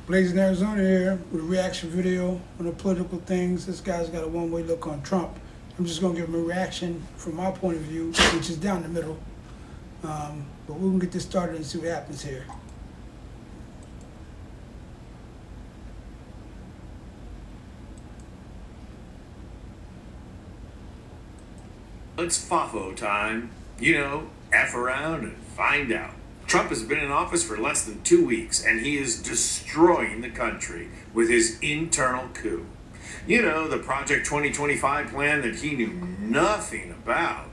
Blazing Arizona here with a reaction video on the political things. This guy's got a one-way look on Trump. I'm just going to give him a reaction from my point of view, which is down the middle. But we're going to get this started and see what happens here. It's Fafo time. You know, F around and find out. Trump has been in office for less than 2 weeks, and he is destroying the country with his internal coup. You know, the Project 2025 plan that he knew nothing about.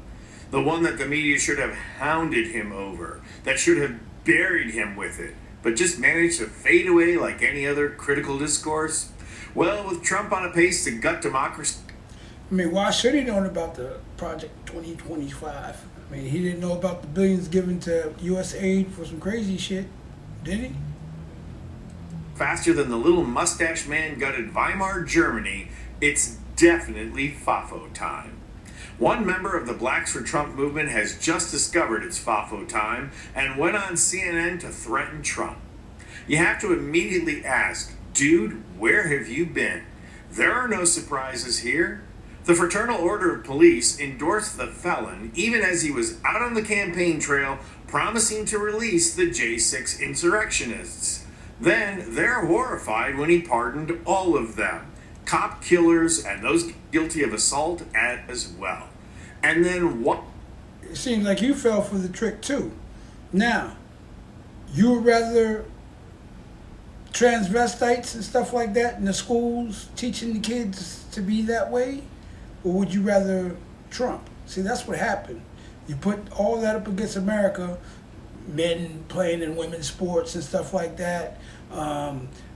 The one that the media should have hounded him over, that should have buried him with it, but just managed to fade away like any other critical discourse. Well, with Trump on a pace to gut democracy. I mean, why should he know about the Project 2025? I mean, he didn't know about the billions given to U.S. aid for some crazy shit, did he? Faster than the little mustache man gutted Weimar Germany, it's definitely Fafo time. One member of the Blacks for Trump movement has just discovered it's Fafo time and went on CNN to threaten Trump. You have to immediately ask, dude, where have you been? There are no surprises here. The Fraternal Order of Police endorsed the felon even as he was out on the campaign trail promising to release the J6 insurrectionists. Then they're horrified when he pardoned all of them, cop killers and those guilty of assault as well. And then what? It seems like you fell for the trick too. Now, you would rather transvestites and stuff like that in the schools teaching the kids to be that way? Or would you rather Trump? See, that's what happened. You put all that up against America, men playing in women's sports and stuff like that,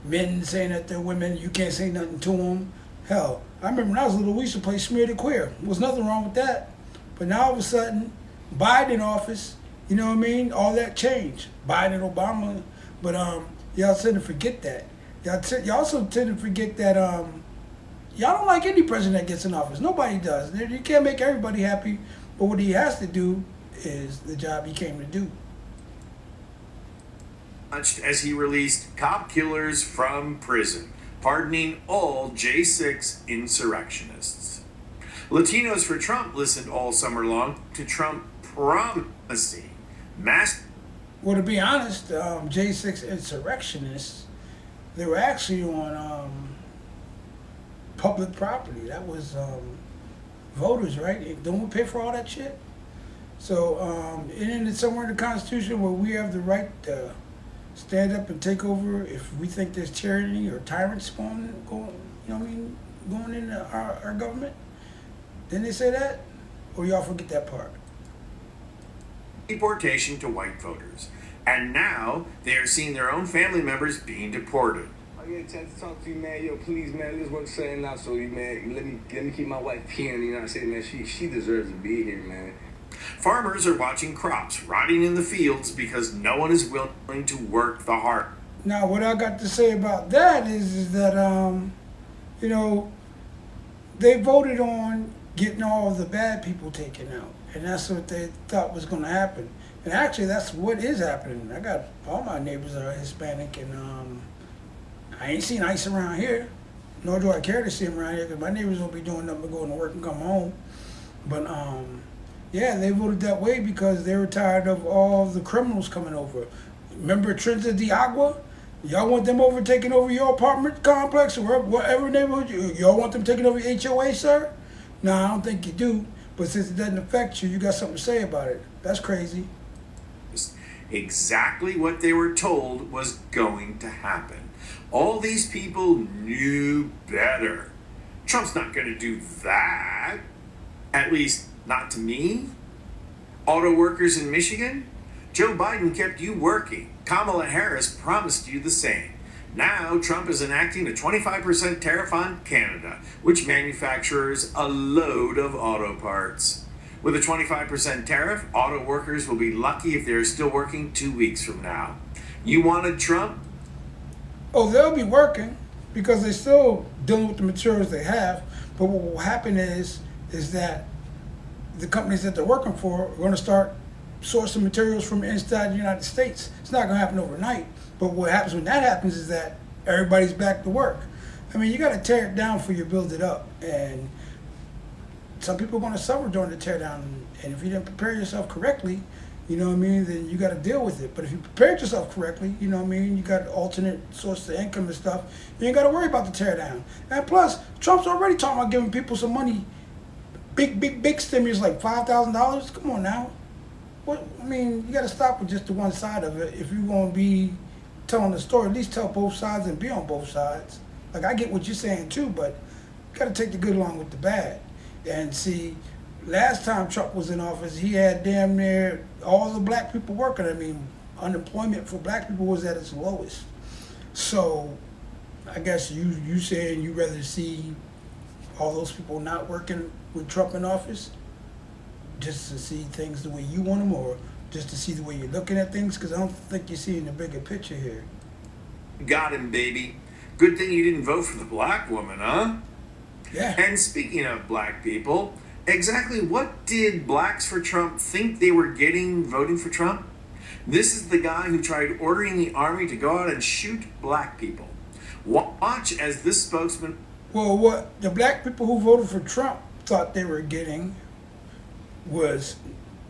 men saying that they're women, you can't say nothing to them. Hell, I remember when I was little, we used to play Smear the Queer. There was nothing wrong with that. But now all of a sudden, Biden in office, you know what I mean? All that changed. Biden, Obama. But y'all tend to forget that. Y'all also tend to forget that y'all don't like any president that gets in office. Nobody does. You can't make everybody happy, but what he has to do is the job he came to do. As he released cop killers from prison, pardoning all J6 insurrectionists. Latinos for Trump listened all summer long to Trump promising mass. Well, to be honest, J6 insurrectionists, they were actually on public property. That was voters, right? Don't we pay for all that shit? So isn't it somewhere in the Constitution where we have the right to stand up and take over if we think there's tyranny or tyrants going, you know what I mean, going into our government? Didn't they say that? Or y'all forget that part? Deportation to white voters. And now they are seeing their own family members being deported. I get a chance to talk to you, man. Yo, please, man, let's work something out. So, man, let me keep my wife peeing. You know what I'm saying, man? She deserves to be here, man. Farmers are watching crops rotting in the fields because no one is willing to work the hard. Now, what I got to say about that is that you know, they voted on getting all the bad people taken out, and that's what they thought was going to happen. And actually, that's what is happening. I got all my neighbors are Hispanic, and I ain't seen ICE around here, nor do I care to see them around here, because my neighbors won't be doing nothing but going to work and come home. But yeah, they voted that way because they were tired of all the criminals coming over. Remember Trinidad de Agua? Y'all want them over taking over your apartment complex or whatever neighborhood? Y'all want them taking over your HOA, sir? No, I don't think you do. But since it doesn't affect you, you got something to say about it. That's crazy. Exactly what they were told was going to happen. All these people knew better. Trump's not going to do that. At least, not to me. Auto workers in Michigan? Joe Biden kept you working. Kamala Harris promised you the same. Now, Trump is enacting a 25% tariff on Canada, which manufactures a load of auto parts. With a 25% tariff, auto workers will be lucky if they're still working 2 weeks from now. You wanted Trump? Oh, they'll be working because they're still dealing with the materials they have. But what will happen is that the companies that they're working for are going to start sourcing materials from inside the United States. It's not going to happen overnight. But what happens when that happens is that everybody's back to work. I mean, you got to tear it down before you build it up. And some people are going to suffer during the tear down. And if you didn't prepare yourself correctly, you know what I mean, then you got to deal with it. But if you prepared yourself correctly, you know what I mean, you got alternate sources of income and stuff, you ain't got to worry about the tear down. And plus, Trump's already talking about giving people some money, big stimulus like $5,000. Come on now. What, I mean, you got to stop with just the one side of it. If you're going to be telling the story, at least tell both sides and be on both sides. Like, I get what you're saying too, but you got to take the good along with the bad. And see, last time Trump was in office, he had damn near all the black people working. I mean, unemployment for black people was at its lowest. So I guess you saying you rather see all those people not working with Trump in office just to see things the way you want them, or just to see the way you're looking at things? Because I don't think you're seeing the bigger picture here. Got him, baby. Good thing you didn't vote for the black woman, huh? Yeah. And speaking of black people, exactly what did Blacks for Trump think they were getting voting for Trump? This is the guy who tried ordering the army to go out and shoot black people. Watch as this spokesman... Well, what the black people who voted for Trump thought they were getting was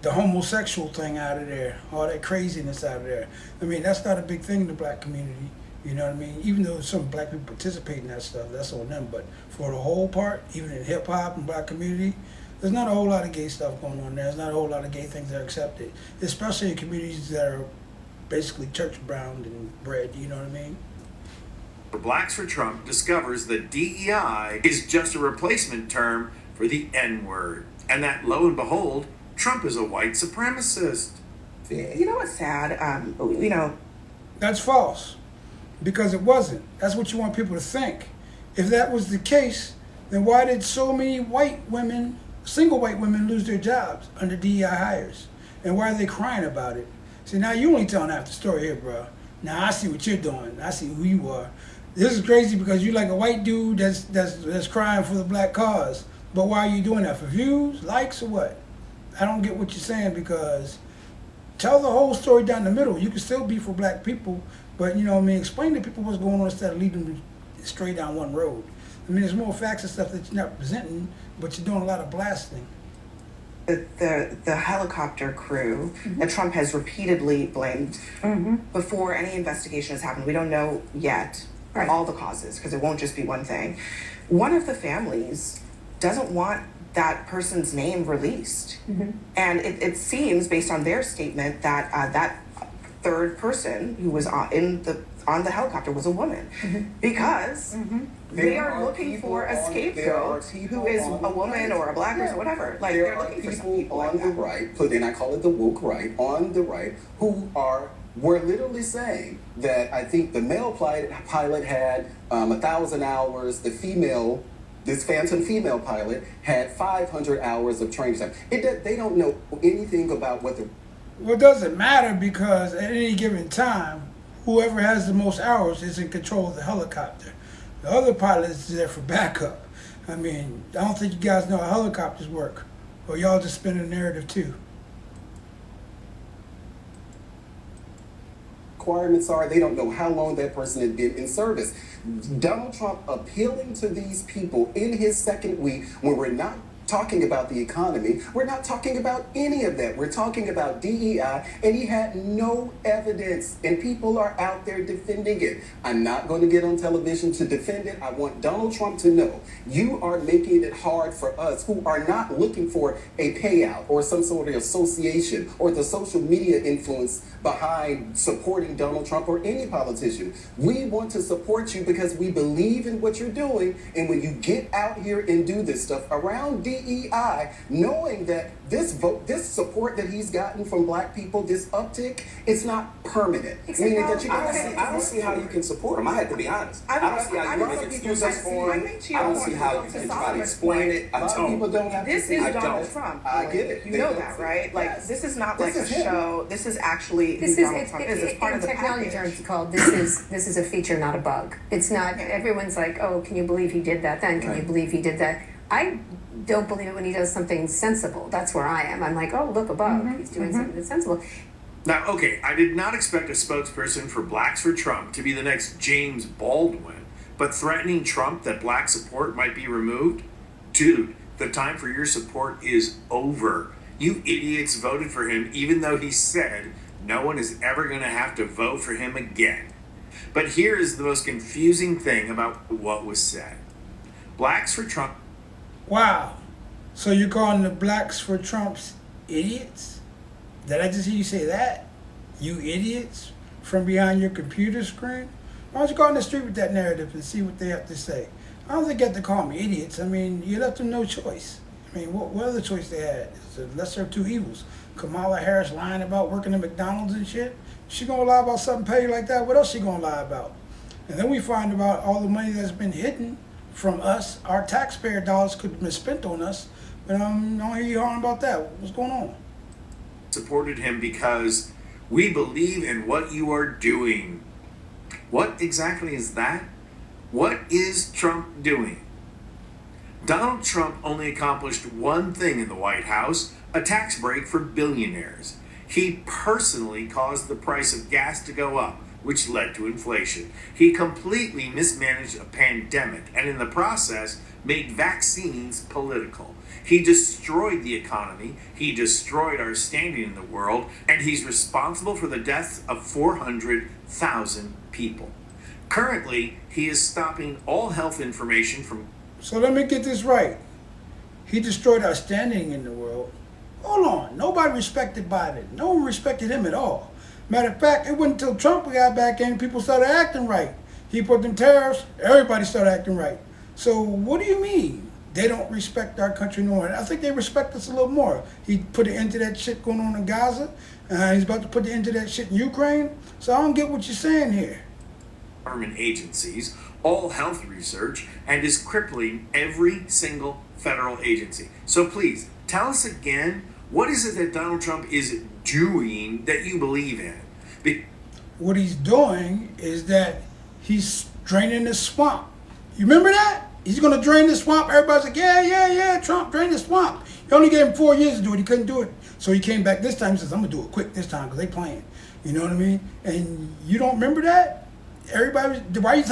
the homosexual thing out of there, all that craziness out of there. I mean, that's not a big thing in the black community. You know what I mean? Even though some black people participate in that stuff, that's on them. But for the whole part, even in hip hop and black community, there's not a whole lot of gay stuff going on there. There's not a whole lot of gay things that are accepted, especially in communities that are basically church-bound and bred. You know what I mean? Blacks for Trump discovers that DEI is just a replacement term for the N-word, and that, lo and behold, Trump is a white supremacist. You know what's sad? That's false. Because it wasn't. That's what you want people to think. If that was the case, then why did so many white women, single white women, lose their jobs under DEI hires? And why are they crying about it? See, now you only telling half the story here, bro. Now I see what you're doing. I see who you are. This is crazy because you like a white dude that's crying for the black cause. But why are you doing that? For views, likes, or what? I don't get what you're saying, because tell the whole story down the middle. You can still be for black people, but, you know what I mean, explain to people what's going on instead of leading them straight down one road. I mean, there's more facts and stuff that you're not presenting, but you're doing a lot of blasting. The helicopter crew that Trump has repeatedly blamed before any investigation has happened. We don't know yet all the causes, because it won't just be one thing. One of the families doesn't want that person's name released. And it seems, based on their statement, that that third person who was on the helicopter was a woman, because they are looking for a scapegoat who is a woman or a black person, whatever. Like, they're looking for some people on the right, and I call it the woke right, on the right, who were literally saying that I think the male pilot had 1,000 hours, this phantom female pilot had 500 hours of training time. They don't know anything about what the... Well, it doesn't matter, because at any given time, whoever has the most hours is in control of the helicopter. The other pilot is there for backup. I mean, I don't think you guys know how helicopters work, or y'all just spin a narrative too. Requirements are, they don't know how long that person had been in service. Donald Trump appealing to these people in his second week, when we're not talking about the economy, we're not talking about any of that. We're talking about DEI, and he had no evidence, and people are out there defending it. I'm not going to get on television to defend it. I want Donald Trump to know you are making it hard for us who are not looking for a payout or some sort of association or the social media influence behind supporting Donald Trump or any politician. We want to support you because we believe in what you're doing, and when you get out here and do this stuff around DEI, knowing that this support that he's gotten from black people, this uptick, it's not permanent. Meaning that I don't see how you can support him. I have to be honest. I don't see how you can excuse us for him. I don't see how you can try to explain it. A lot of people don't have This to is see. Donald Trump. I get it. You know that, right? Like, this is not like a show. This is actually This who is Donald Trump is. It's part in of the technology package. terms called this is a feature, not a bug. It's not. Everyone's like, oh, can you believe he did that? Then can you believe he did that? I don't believe it when he does something sensible. That's where I am. I'm like, oh, look, a bug. He's doing something that's sensible. Now, okay, I did not expect a spokesperson for Blacks for Trump to be the next James Baldwin, but threatening Trump that black support might be removed? Dude, the time for your support is over. You idiots voted for him even though he said no one is ever going to have to vote for him again. But here is the most confusing thing about what was said. Blacks for Trump. Wow. So you're calling the Blacks for Trump's idiots? Did I just hear you say that? You idiots from behind your computer screen? Why don't you go on the street with that narrative and see what they have to say? I don't think you have to call them idiots. I mean, you left them no choice. I mean, what other choice they had? It's the lesser of two evils. Kamala Harris lying about working at McDonald's and shit. She gonna lie about something petty like that? What else she gonna lie about? And then we find about all the money that's been hidden from us. Our taxpayer dollars could have been spent on us. But I don't hear you harm about that. What's going on? Supported him because we believe in what you are doing. What exactly is that? What is Trump doing? Donald Trump only accomplished one thing in the White House, a tax break for billionaires. He personally caused the price of gas to go up, which led to inflation. He completely mismanaged a pandemic and in the process made vaccines political. He destroyed the economy, he destroyed our standing in the world, and he's responsible for the deaths of 400,000 people. Currently, he is stopping all health information from... So let me get this right. He destroyed our standing in the world. Hold on. Nobody respected Biden. No one respected him at all. Matter of fact, it wasn't until Trump got back in, people started acting right. He put them tariffs, everybody started acting right. So what do you mean? They don't respect our country no more. I think they respect us a little more. He put an end to that shit going on in Gaza. He's about to put the end to that shit in Ukraine. So I don't get what you're saying here. Government agencies, all health research, and is crippling every single federal agency. So please, tell us again, what is it that Donald Trump is doing that you believe in? What he's doing is that he's draining the swamp. You remember that? He's going to drain the swamp. Everybody's like, yeah, Trump, drain the swamp. He only gave him 4 years to do it. He couldn't do it. So he came back this time. He says, I'm going to do it quick this time because they playing. You know what I mean? And you don't remember that? Everybody,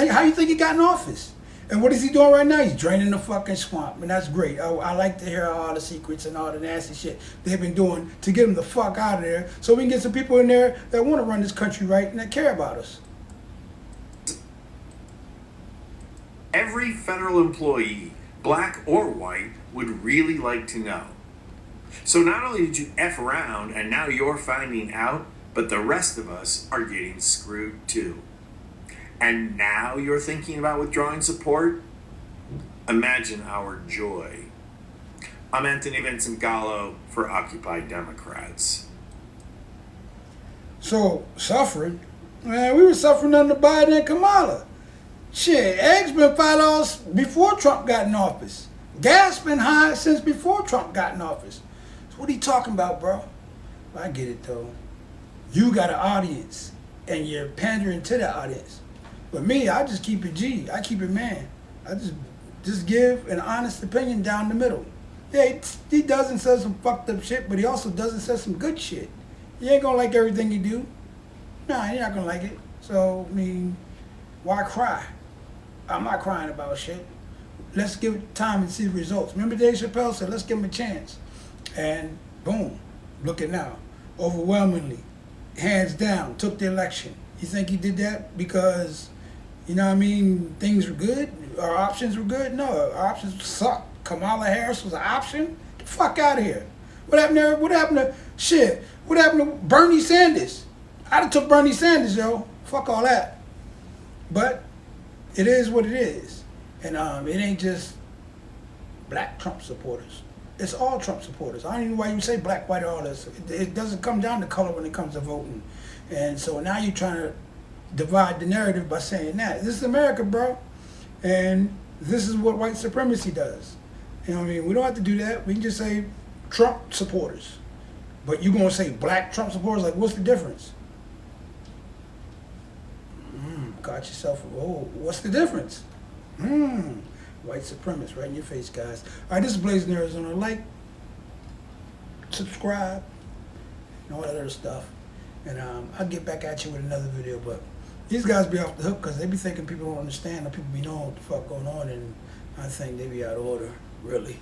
how you think he got in office? And what is he doing right now? He's draining the fucking swamp. And that's great. I like to hear all the secrets and all the nasty shit they've been doing to get him the fuck out of there so we can get some people in there that want to run this country right and that care about us. Every federal employee, black or white, would really like to know. So not only did you F around and now you're finding out, but the rest of us are getting screwed too. And now you're thinking about withdrawing support? Imagine our joy. I'm Anthony Vincent Gallo for Occupy Democrats. So, suffering? Man, we were suffering under Biden and Kamala. Shit, eggs been $5 before Trump got in office. Gas been high since before Trump got in office. So what are you talking about, bro? I get it, though. You got an audience, and you're pandering to that audience. But me, I just keep it G. I keep it man. I just give an honest opinion down the middle. Yeah, he does and says some fucked up shit, but he also does and says some good shit. You ain't gonna like everything you do. Nah, you're not gonna like it. So, I mean, why cry? I'm not crying about shit. Let's give it time and see the results. Remember Dave Chappelle said, let's give him a chance. And boom, look at now. Overwhelmingly, hands down, took the election. You think he did that because, you know what I mean, things were good? Our options were good? No, our options sucked. Kamala Harris was an option? Get the fuck out of here. What happened there? What happened to, shit, what happened to Bernie Sanders? I'd have took Bernie Sanders, yo. Fuck all that. But it is what it is. And it ain't just black Trump supporters. It's all Trump supporters. I don't even know why you say black, white, all this. It doesn't come down to color when it comes to voting. And so now you're trying to divide the narrative by saying that. This is America, bro. And this is what white supremacy does. You know what I mean? We don't have to do that. We can just say Trump supporters. But you're going to say black Trump supporters? Like, what's the difference? Got yourself, oh, what's the difference? White supremacists, right in your face, guys. All right, this is Blazing Arizona. Like, subscribe, and all that other stuff. And I'll get back at you with another video. But these guys be off the hook because they be thinking people don't understand or people be knowing what the fuck going on. And I think they be out of order, really.